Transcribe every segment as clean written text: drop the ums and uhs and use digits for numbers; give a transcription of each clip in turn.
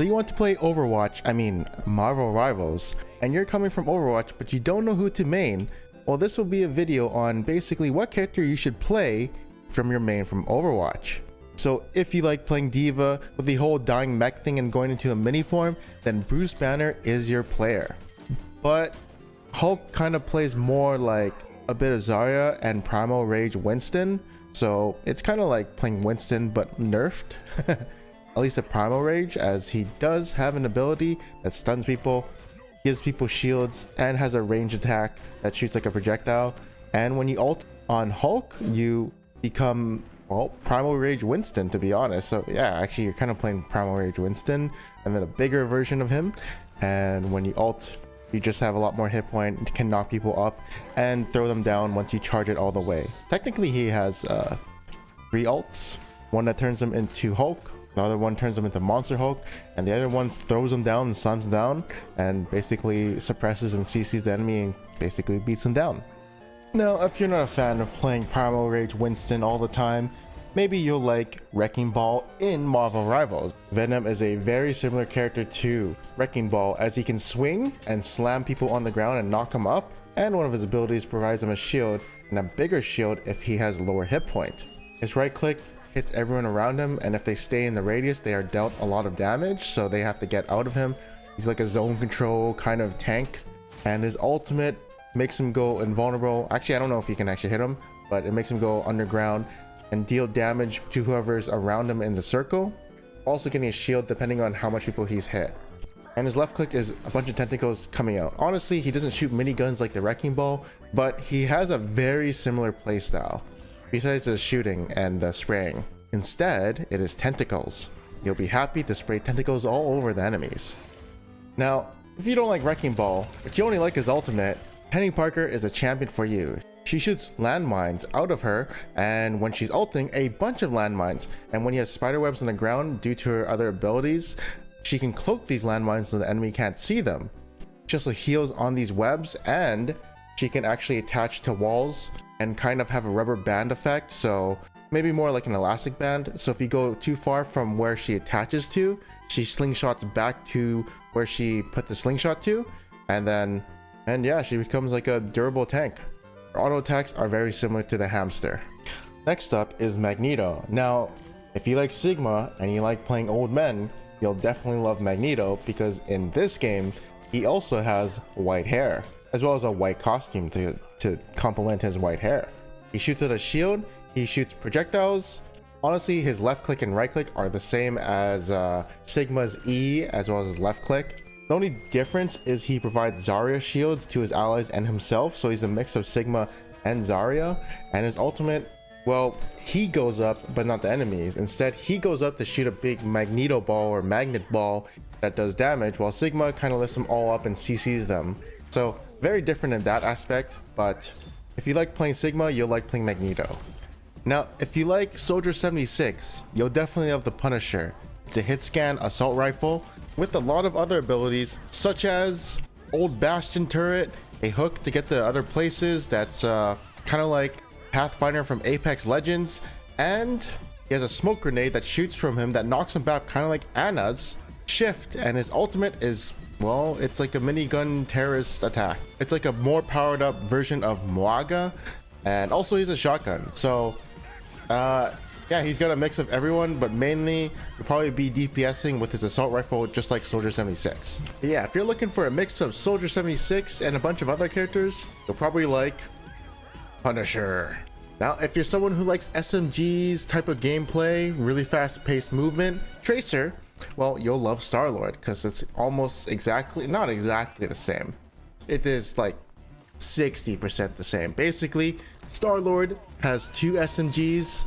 So you want to play Overwatch, I mean Marvel Rivals, and you're coming from Overwatch but you don't know who to main. Well, this will be a video on basically what character you should play from your main from Overwatch. So if you like playing Diva with the whole dying mech thing and going into a mini form, then Bruce Banner is your player. But Hulk kind of plays more like a bit of Zarya and Primal Rage Winston, so it's kind of like playing Winston but nerfed. At least a Primal Rage, as he does have an ability that stuns people, gives people shields, and has a ranged attack that shoots like a projectile. And when you ult on Hulk, you become, well, Primal Rage Winston, to be honest. So yeah, actually you're kind of playing Primal Rage Winston and then a bigger version of him. And when you ult, you just have a lot more hit point, can knock people up and throw them down once you charge it all the way. Technically he has 3 ults, one that turns him into Hulk, the other one turns him into Monster Hulk, and the other one throws him down and slams him down and basically suppresses and CCs the enemy and basically beats him down. Now, if you're not a fan of playing Primal Rage Winston all the time, maybe you'll like Wrecking Ball in Marvel Rivals. Venom is a very similar character to Wrecking Ball, as he can swing and slam people on the ground and knock them up, and one of his abilities provides him a shield, and a bigger shield if he has lower hit point. His right click hits everyone around him, and if they stay in the radius they are dealt a lot of damage, so they have to get out of him. He's like a zone control kind of tank, and his ultimate makes him go invulnerable. Actually, I don't know if you can actually hit him, but it makes him go underground and deal damage to whoever's around him in the circle, also getting a shield depending on how much people he's hit. And his left click is a bunch of tentacles coming out. Honestly, he doesn't shoot miniguns like the Wrecking Ball, but he has a very similar playstyle besides the shooting and the spraying. Instead, it is tentacles. You'll be happy to spray tentacles all over the enemies. Now, if you don't like Wrecking Ball, but you only like his ultimate, Penny Parker is a champion for you. She shoots landmines out of her, and when she's ulting, a bunch of landmines. And when he has spiderwebs on the ground due to her other abilities, she can cloak these landmines so the enemy can't see them. She also heals on these webs, and she can actually attach to walls and kind of have a rubber band effect, so maybe more like an elastic band. So if you go too far from where she attaches to, she slingshots back to where she put the slingshot to, and yeah, she becomes like a durable tank. Her auto attacks are very similar to the hamster. Next up is Magneto. Now, if you like Sigma and you like playing old men, you'll definitely love Magneto, because in this game he also has white hair, as well as a white costume to complement his white hair. He shoots at a shield, he shoots projectiles. Honestly, his left click and right click are the same as Sigma's E, as well as his left click. The only difference is he provides Zarya shields to his allies and himself, so he's a mix of Sigma and Zarya. And his ultimate, well, he goes up but not the enemies. Instead, he goes up to shoot a big Magneto ball or magnet ball that does damage, while Sigma kind of lifts them all up and CCs them. So very different in that aspect, but if you like playing Sigma, you'll like playing Magneto. Now, if you like Soldier 76, you'll definitely love the Punisher. It's a hit scan assault rifle with a lot of other abilities, such as old Bastion turret, a hook to get to other places that's kind of like Pathfinder from Apex Legends, and he has a smoke grenade that shoots from him that knocks him back, kind of like Anna's shift. And his ultimate is, well, it's like a minigun terrorist attack. It's like a more powered up version of Mwaga, and also he's a shotgun. So yeah, he's got a mix of everyone, but mainly he'll probably be DPSing with his assault rifle, just like Soldier 76. But yeah, if you're looking for a mix of Soldier 76 and a bunch of other characters, you'll probably like Punisher. Now, if you're someone who likes SMGs type of gameplay, really fast paced movement, Tracer, well, you'll love Star-Lord, because it's almost exactly, not exactly the same. It is like 60% the same. Basically, Star-Lord has 2 SMGs,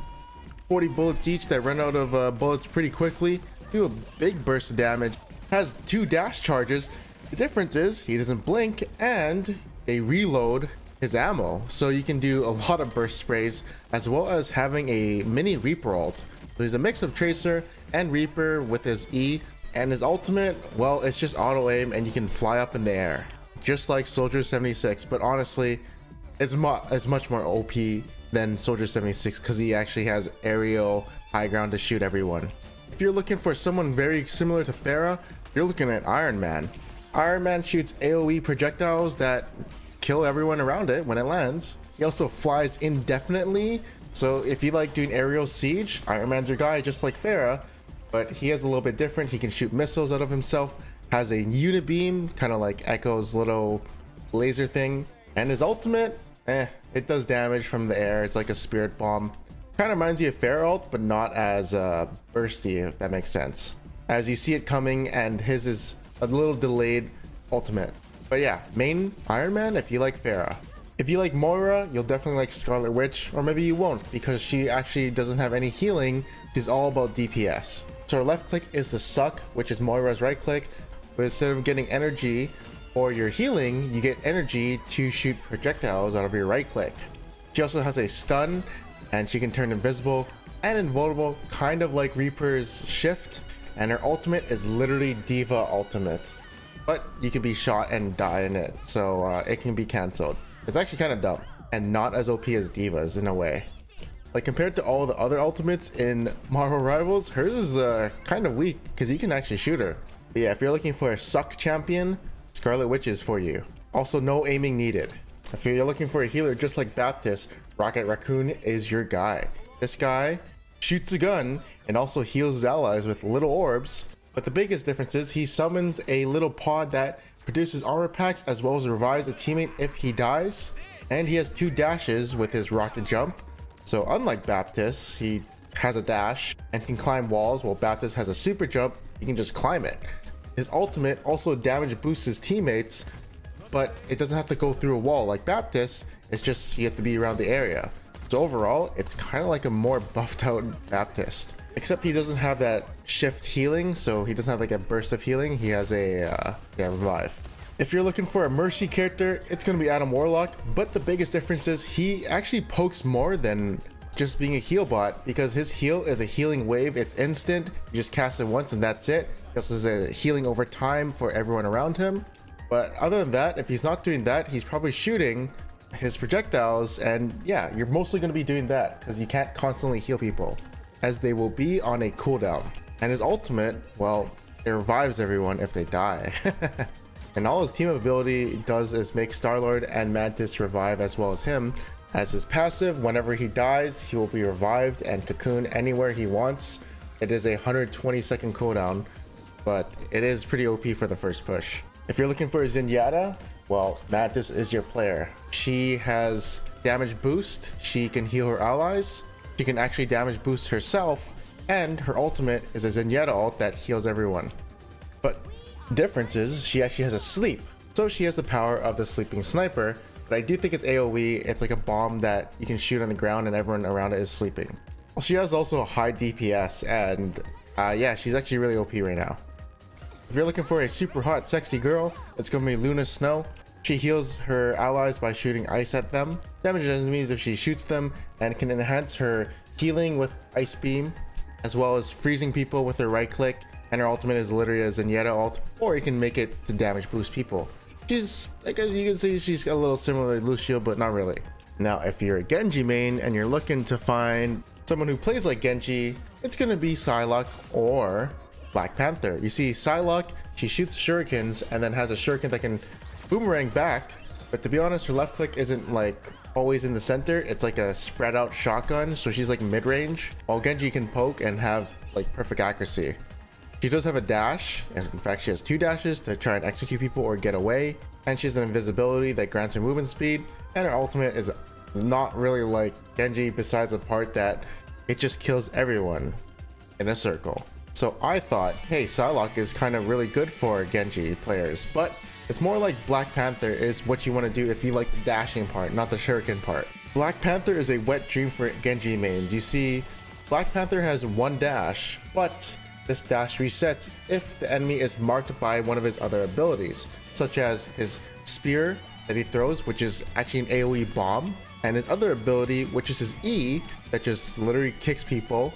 40 bullets each that run out of bullets pretty quickly, do a big burst of damage, has 2 dash charges. The difference is he doesn't blink, and they reload his ammo, so you can do a lot of burst sprays, as well as having a mini Reaper ult. So he's a mix of Tracer and Reaper with his E, and his ultimate, well, it's just auto aim and you can fly up in the air, just like Soldier 76. But honestly, it's much more OP than Soldier 76, because he actually has aerial high ground to shoot everyone. If you're looking for someone very similar to Pharah, you're looking at Iron Man. Iron Man shoots AoE projectiles that kill everyone around it when it lands. He also flies indefinitely, so if you like doing aerial siege, Iron Man's your guy, just like Pharah, but he is a little bit different. He can shoot missiles out of himself, has a unibeam, kind of like Echo's little laser thing, and his ultimate, it does damage from the air. It's like a spirit bomb. Kind of reminds you of Pharah ult, but not as bursty, if that makes sense. As you see it coming, and his is a little delayed ultimate. But yeah, main Iron Man if you like Pharah. If you like Moira, you'll definitely like Scarlet Witch, or maybe you won't because she actually doesn't have any healing. She's all about DPS. So her left click is the suck, which is Moira's right click, but instead of getting energy or your healing, you get energy to shoot projectiles out of your right click. She also has a stun, and she can turn invisible and invulnerable, kind of like Reaper's shift, and her ultimate is literally Diva ultimate, but you can be shot and die in it, so it can be cancelled. It's actually kind of dumb and not as OP as Diva's in a way. Like compared to all the other ultimates in Marvel Rivals, hers is kind of weak because you can actually shoot her. But yeah, if you're looking for a suck champion, Scarlet Witch is for you. Also, no aiming needed. If you're looking for a healer just like Baptist, Rocket Raccoon is your guy. This guy shoots a gun and also heals his allies with little orbs. But the biggest difference is he summons a little pod that produces armor packs as well as revives a teammate if he dies. And he has 2 dashes with his rocket jump. So unlike Baptist, he has a dash and can climb walls, while Baptist has a super jump, he can just climb it. His ultimate also damage boosts his teammates, but it doesn't have to go through a wall like Baptist. It's just you have to be around the area. So overall, it's kind of like a more buffed out Baptist, except he doesn't have that shift healing, so he doesn't have like a burst of healing. He has a revive. If you're looking for a mercy character, it's going to be Adam Warlock, but the biggest difference is he actually pokes more than just being a heal bot, because his heal is a healing wave. It's instant, you just cast it once and that's it. He also has a healing over time for everyone around him. But other than that, if he's not doing that, he's probably shooting his projectiles, and yeah, you're mostly going to be doing that because you can't constantly heal people, as they will be on a cooldown. And his ultimate, well, it revives everyone if they die. And all his team ability does is make Star-Lord and Mantis revive as well as him. As his passive, whenever he dies, he will be revived and cocoon anywhere he wants. It is a 120-second cooldown, but it is pretty OP for the first push. If you're looking for a Zenyatta, well, Mantis is your player. She has damage boost, she can heal her allies, she can actually damage boost herself, and her ultimate is a Zenyatta ult that heals everyone. But the difference is she actually has a sleep, so she has the power of the sleeping sniper. But I do think it's AoE. It's like a bomb that you can shoot on the ground and everyone around it is sleeping. Well, she has also a high DPS, and yeah, she's actually really OP right now. If you're looking for a super hot sexy girl, it's gonna be Luna Snow. She heals her allies by shooting ice at them, damages enemies if she shoots them, and can enhance her healing with Ice Beam, as well as freezing people with her right click. And her ultimate is literally a Zenyatta ult, or you can make it to damage boost people. She's, like as you can see, she's a little similar to Lucio, but not really. Now, if you're a Genji main and you're looking to find someone who plays like Genji, it's gonna be Psylocke or Black Panther. You see, Psylocke, she shoots shurikens and then has a shuriken that can boomerang back, but to be honest, her left click isn't like always in the center. It's like a spread out shotgun, so she's like mid-range, while Genji can poke and have like perfect accuracy. She does have a dash, and in fact she has 2 dashes to try and execute people or get away, and she has an invisibility that grants her movement speed, and her ultimate is not really like Genji, besides the part that it just kills everyone in a circle. So I thought, hey, Psylocke is kind of really good for Genji players, but it's more like Black Panther is what you want to do if you like the dashing part, not the shuriken part. Black Panther is a wet dream for Genji mains. You see, Black Panther has 1 dash, but this dash resets if the enemy is marked by one of his other abilities, such as his spear that he throws, which is actually an AoE bomb, and his other ability, which is his E, that just literally kicks people,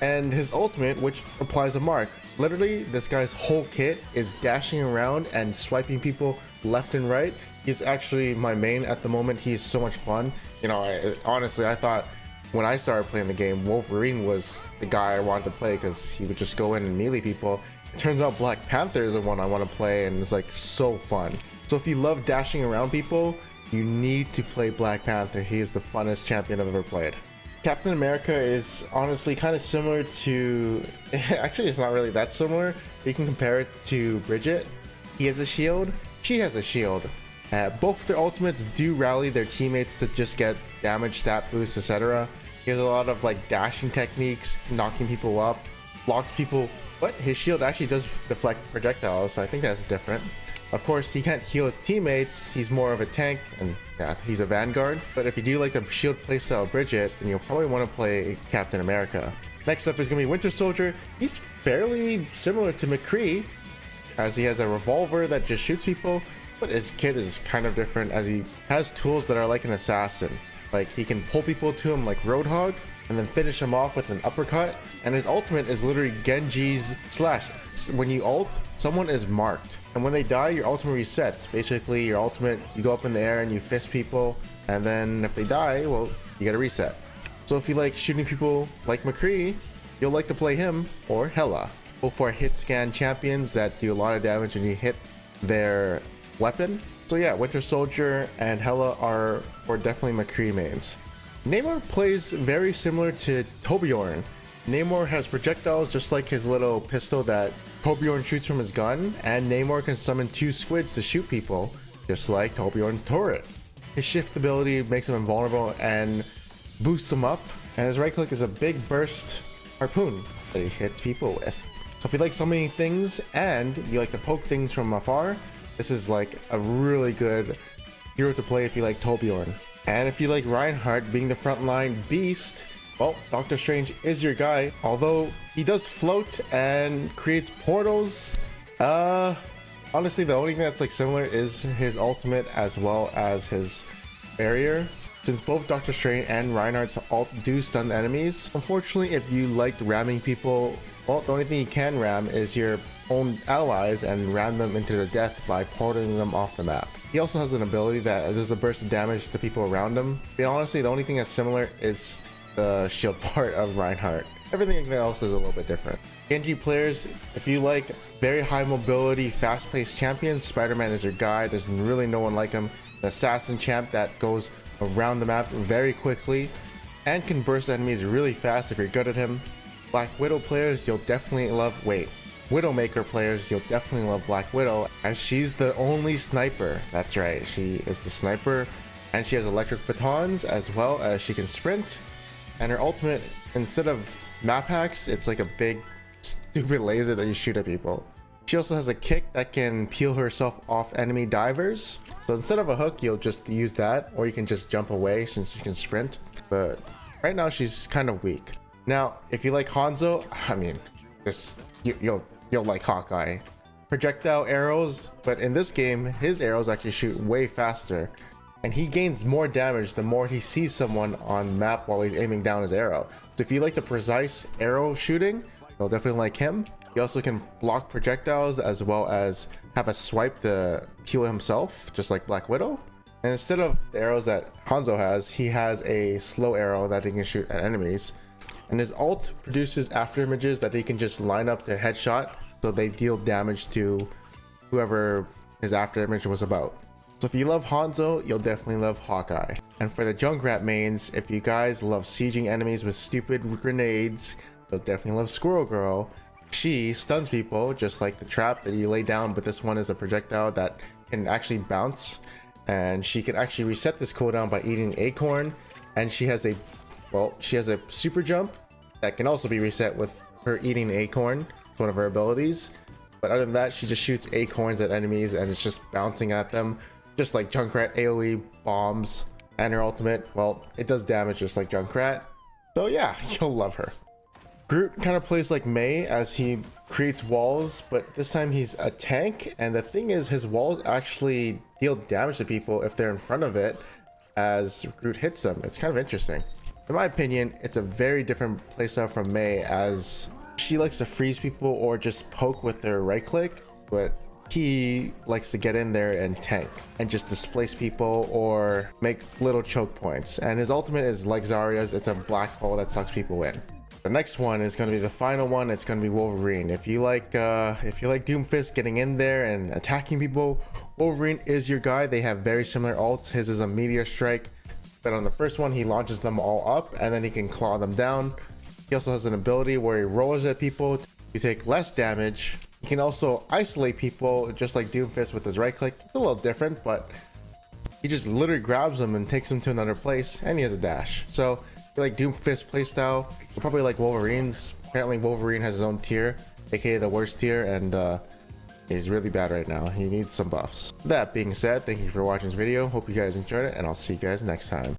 and his ultimate, which applies a mark. Literally, this guy's whole kit is dashing around and swiping people left and right. He's actually my main at the moment. He's so much fun. You know, honestly, I thought when I started playing the game, Wolverine was the guy I wanted to play because he would just go in and melee people. It turns out Black Panther is the one I want to play, and it's like so fun. So if you love dashing around people, you need to play Black Panther. He is the funnest champion I've ever played. Captain America is honestly kind of similar to, actually it's not really that similar. You can compare it to Bridget. He has a shield, she has a shield. Both their ultimates do rally their teammates to just get damage, stat boosts, etc. He has a lot of like dashing techniques, knocking people up, blocks people, but his shield actually does deflect projectiles, so I think that's different. Of course, he can't heal his teammates, he's more of a tank, and yeah, he's a vanguard. But if you do like the shield playstyle of Bridget, then you'll probably want to play Captain America. Next up is going to be Winter Soldier. He's fairly similar to McCree, as he has a revolver that just shoots people, but his kit is kind of different as he has tools that are like an assassin. Like he can pull people to him like Roadhog, and then finish him off with an uppercut, and his ultimate is literally Genji's slash. When you ult, someone is marked, and when they die, your ultimate resets. Basically, your ultimate, you go up in the air and you fist people, and then if they die, well, you get a reset. So if you like shooting people like McCree, you'll like to play him or Hela. Both are hit scan champions that do a lot of damage when you hit their weapon. So yeah, Winter Soldier and Hela are for definitely McCree mains. Namor plays very similar to Torbjorn. Namor has projectiles just like his little pistol that Torbjorn shoots from his gun, and Namor can summon 2 squids to shoot people, just like Torbjorn's turret. His shift ability makes him invulnerable and boosts him up, and his right click is a big burst harpoon that he hits people with. So if you like summoning things and you like to poke things from afar, this is like a really good hero to play if you like Torbjorn. And if you like Reinhardt being the frontline beast, well, Doctor Strange is your guy. Although he does float and creates portals. Honestly, the only thing that's like similar is his ultimate as well as his barrier. Since both Doctor Strange and Reinhardt's ult do stun enemies, unfortunately, if you liked ramming people, well, the only thing you can ram is your own allies and ram them into their death by portaling them off the map. He also has an ability that does a burst of damage to people around him. But honestly, the only thing that's similar is the shield part of Reinhardt. Everything else is a little bit different. Genji players, if you like very high mobility, fast-paced champions, Spider-Man is your guy. There's really no one like him. An assassin champ that goes around the map very quickly and can burst enemies really fast if you're good at him. Black Widow players, you'll definitely love, Widowmaker players, you'll definitely love Black Widow, as she's the only sniper. That's right, she is the sniper, and she has electric batons as well as she can sprint. And her ultimate, instead of map hacks, it's like a big stupid laser that you shoot at people. She also has a kick that can peel herself off enemy divers. So instead of a hook, you'll just use that, or you can just jump away since you can sprint. But right now she's kind of weak. Now, if you like Hanzo, I mean, you'll like Hawkeye. Projectile arrows, but in this game, his arrows actually shoot way faster, and he gains more damage the more he sees someone on the map while he's aiming down his arrow. So if you like the precise arrow shooting, you'll definitely like him. He also can block projectiles as well as have a swipe to heal himself, just like Black Widow. And instead of the arrows that Hanzo has, he has a slow arrow that he can shoot at enemies. And his ult produces after images that he can just line up to headshot, so they deal damage to whoever his after image was about. So if you love Hanzo, you'll definitely love Hawkeye. And for the Junkrat mains, if you guys love sieging enemies with stupid grenades, you'll definitely love Squirrel Girl. She stuns people just like the trap that you lay down, but this one is a projectile that can actually bounce, and she can actually reset this cooldown by eating acorn. And she has a super jump that can also be reset with her eating acorn. It's one of her abilities. But other than that, she just shoots acorns at enemies and it's just bouncing at them, just like Junkrat AoE bombs. And her ultimate, well, it does damage just like Junkrat. So yeah, you'll love her. Groot kind of plays like Mei, as he creates walls, but this time he's a tank. And the thing is, his walls actually deal damage to people if they're in front of it as Groot hits them. It's kind of interesting. In my opinion, it's a very different playstyle from Mei, as she likes to freeze people or just poke with her right click, but he likes to get in there and tank and just displace people or make little choke points. And his ultimate is like Zarya's, it's a black hole that sucks people in. The next one is going to be the final one. It's going to be Wolverine. If you like Doomfist getting in there and attacking people, Wolverine is your guy. They have very similar ults. His is a meteor strike, but on the first one he launches them all up and then he can claw them down. He also has an ability where he rolls at people. You take less damage. He can also isolate people just like Doomfist with his right click. It's a little different, but he just literally grabs them and takes them to another place, and he has a dash. So if you like Doomfist playstyle, you'll probably like Wolverine's. Apparently Wolverine has his own tier, aka the worst tier, and he's really bad right now. He needs some buffs. That being said, thank you for watching this video. Hope you guys enjoyed it, and I'll see you guys next time.